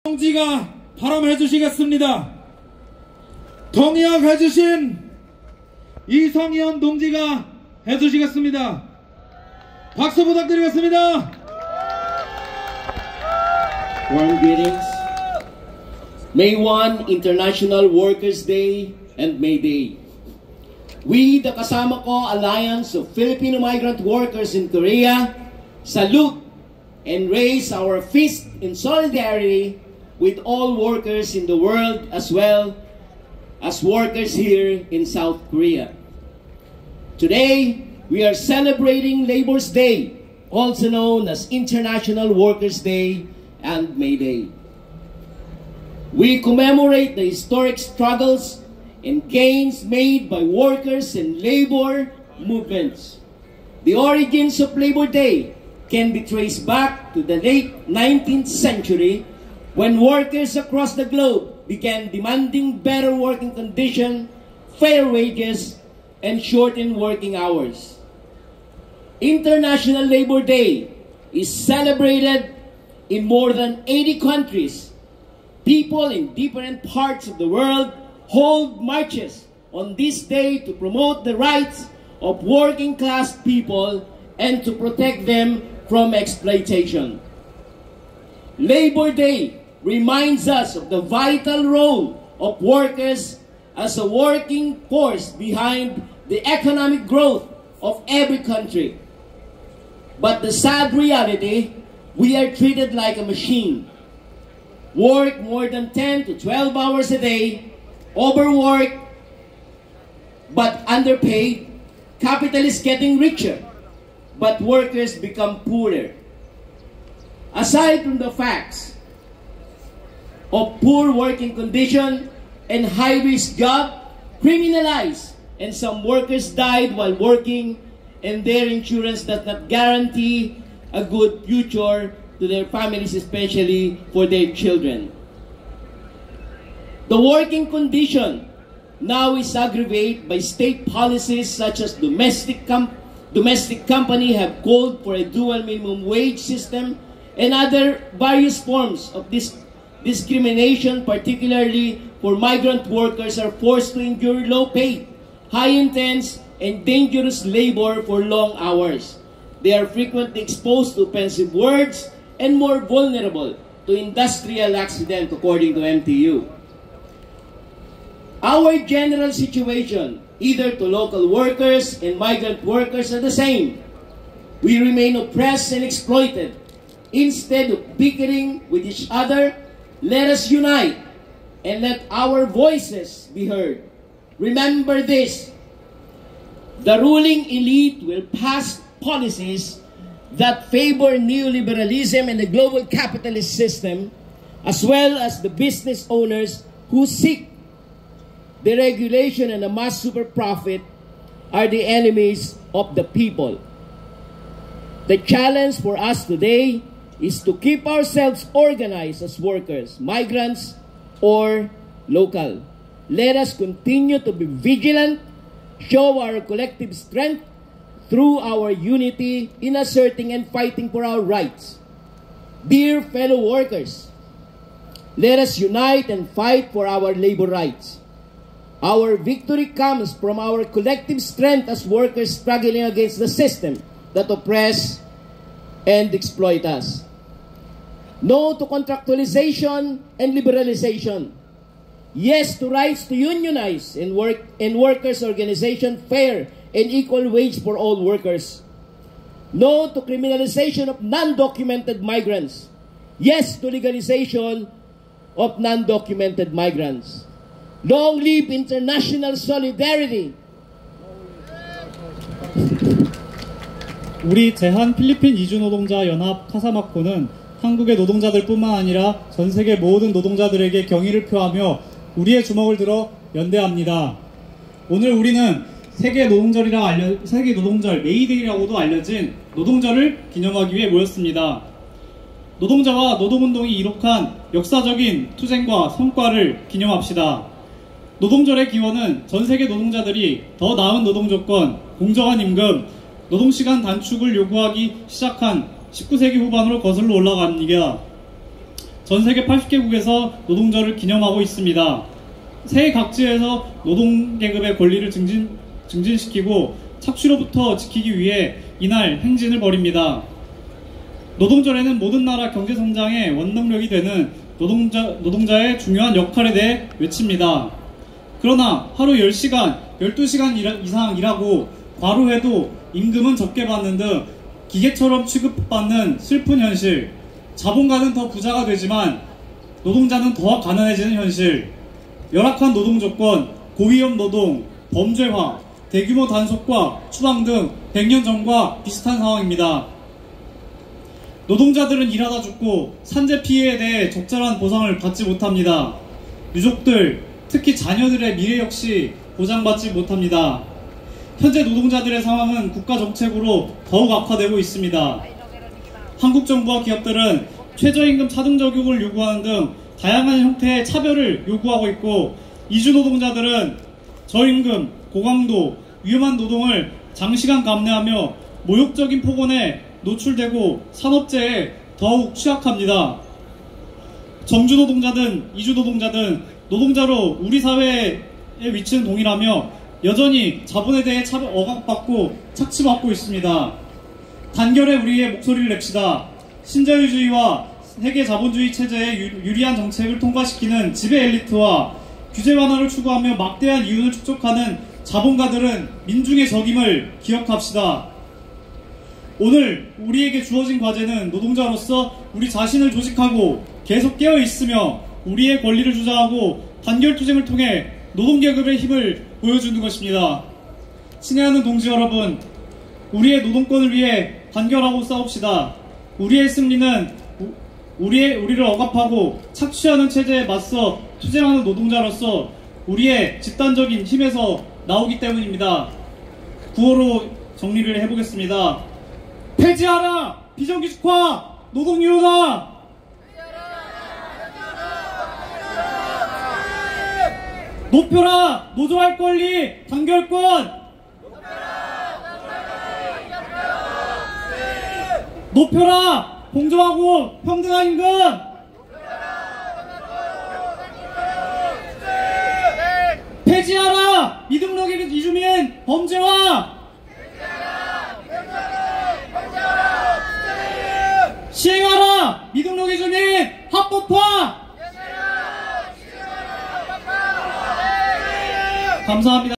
동지가 발언해 주시겠습니다. 동의해 주신 이성현 동지가 해주시겠습니다. 박수 부탁드리겠습니다. Warm greetings. May 1, International Workers' Day and May Day. We, the Kasama Ko Alliance of Filipino Migrant Workers in Korea, salute and raise our fist in solidarity with all workers in the world as well as workers here in South Korea. Today, we are celebrating Labor's Day, also known as International Workers' Day and May Day. We commemorate the historic struggles and gains made by workers and labor movements. The origins of Labor Day can be traced back to the late 19th century when workers across the globe began demanding better working conditions, fair wages, and shortened working hours. International Labor Day is celebrated in more than 80 countries. People in different parts of the world hold marches on this day to promote the rights of working class people and to protect them from exploitation. Labor Day reminds us of the vital role of workers as a working force behind the economic growth of every country. But the sad reality, we are treated like a machine. Work more than 10 to 12 hours a day, overwork, but underpaid. Capital is getting richer, but workers become poorer. Aside from the facts of poor working condition and high-risk job, criminalized, and some workers died while working, and their insurance does not guarantee a good future to their families, especially for their children. The working condition now is aggravated by state policies such as domestic company have called for a dual minimum wage system and other various forms of discrimination, particularly for migrant workers are forced to endure low pay, high intense, and dangerous labor for long hours. They are frequently exposed to offensive words and more vulnerable to industrial accident, according to MTU. Our general situation, either to local workers and migrant workers, are the same. We remain oppressed and exploited. Instead of bickering with each other, let us unite and let our voices be heard. Remember this: the ruling elite will pass policies that favor neoliberalism and the global capitalist system, as well as the business owners who seek deregulation and a mass super profit are the enemies of the people. The challenge for us today is to keep ourselves organized as workers, migrants, or local. Let us continue to be vigilant, show our collective strength through our unity in asserting and fighting for our rights. Dear fellow workers, let us unite and fight for our labor rights. Our victory comes from our collective strength as workers struggling against the system that oppress and exploit us. No to contractualization and liberalization. Yes to rights to unionize and work in workers' organization, fair and equal wage for all workers. No to criminalization of non-documented migrants. Yes to legalization of non-documented migrants. Long live international solidarity. 우리 제한 필리핀 이주 노동자 연합 카사마코는 한국의 노동자들뿐만 아니라 전 세계 모든 노동자들에게 경의를 표하며 우리의 주먹을 들어 연대합니다. 오늘 우리는 세계 노동절 메이데이라고도 알려진 노동절을 기념하기 위해 모였습니다. 노동자와 노동운동이 이룩한 역사적인 투쟁과 성과를 기념합시다. 노동절의 기원은 전 세계 노동자들이 더 나은 노동조건, 공정한 임금, 노동시간 단축을 요구하기 시작한 19세기 후반으로 거슬러 올라갑니다. 전 세계 80개국에서 노동절을 기념하고 있습니다. 세계 각지에서 노동계급의 권리를 증진시키고 착취로부터 지키기 위해 이날 행진을 벌입니다. 노동절에는 모든 나라 경제성장의 원동력이 되는 노동자의 중요한 역할에 대해 외칩니다. 그러나 하루 10시간, 12시간 이상 일하고 과로해도 임금은 적게 받는 등 기계처럼 취급받는 슬픈 현실, 자본가는 더 부자가 되지만 노동자는 더 가난해지는 현실, 열악한 노동조건, 고위험 노동, 범죄화, 대규모 단속과 추방 등 100년 전과 비슷한 상황입니다. 노동자들은 일하다 죽고 산재 피해에 대해 적절한 보상을 받지 못합니다. 유족들, 특히 자녀들의 미래 역시 보장받지 못합니다. 현재 노동자들의 상황은 국가 정책으로 더욱 악화되고 있습니다. 한국 정부와 기업들은 최저임금 차등 적용을 요구하는 등 다양한 형태의 차별을 요구하고 있고, 이주 노동자들은 저임금, 고강도, 위험한 노동을 장시간 감내하며 모욕적인 폭언에 노출되고 산업재해에 더욱 취약합니다. 정주 노동자든 이주 노동자든 노동자로 우리 사회의 위치는 동일하며 여전히 자본에 대해 억압받고 착취받고 있습니다. 단결에 우리의 목소리를 냅시다. 신자유주의와 세계 자본주의 체제에 유리한 정책을 통과시키는 지배 엘리트와 규제 완화를 추구하며 막대한 이윤을 축적하는 자본가들은 민중의 적임을 기억합시다. 오늘 우리에게 주어진 과제는 노동자로서 우리 자신을 조직하고 계속 깨어있으며 우리의 권리를 주장하고 단결투쟁을 통해 노동계급의 힘을 보여주는 것입니다. 친애하는 동지 여러분, 우리의 노동권을 위해 단결하고 싸웁시다. 우리의 승리는 우리를 억압하고 착취하는 체제에 맞서 투쟁하는 노동자로서 우리의 집단적인 힘에서 나오기 때문입니다. 구호로 정리를 해보겠습니다. 폐지하라! 비정규직화! 노동유연화! 높여라! 노조할 권리! 단결권! 높여라! 공정하고 평등한 임금! 폐지하라! 미등록인 이주민 범죄화! 시행하라! 미등록 이주민 합법화! 감사합니다.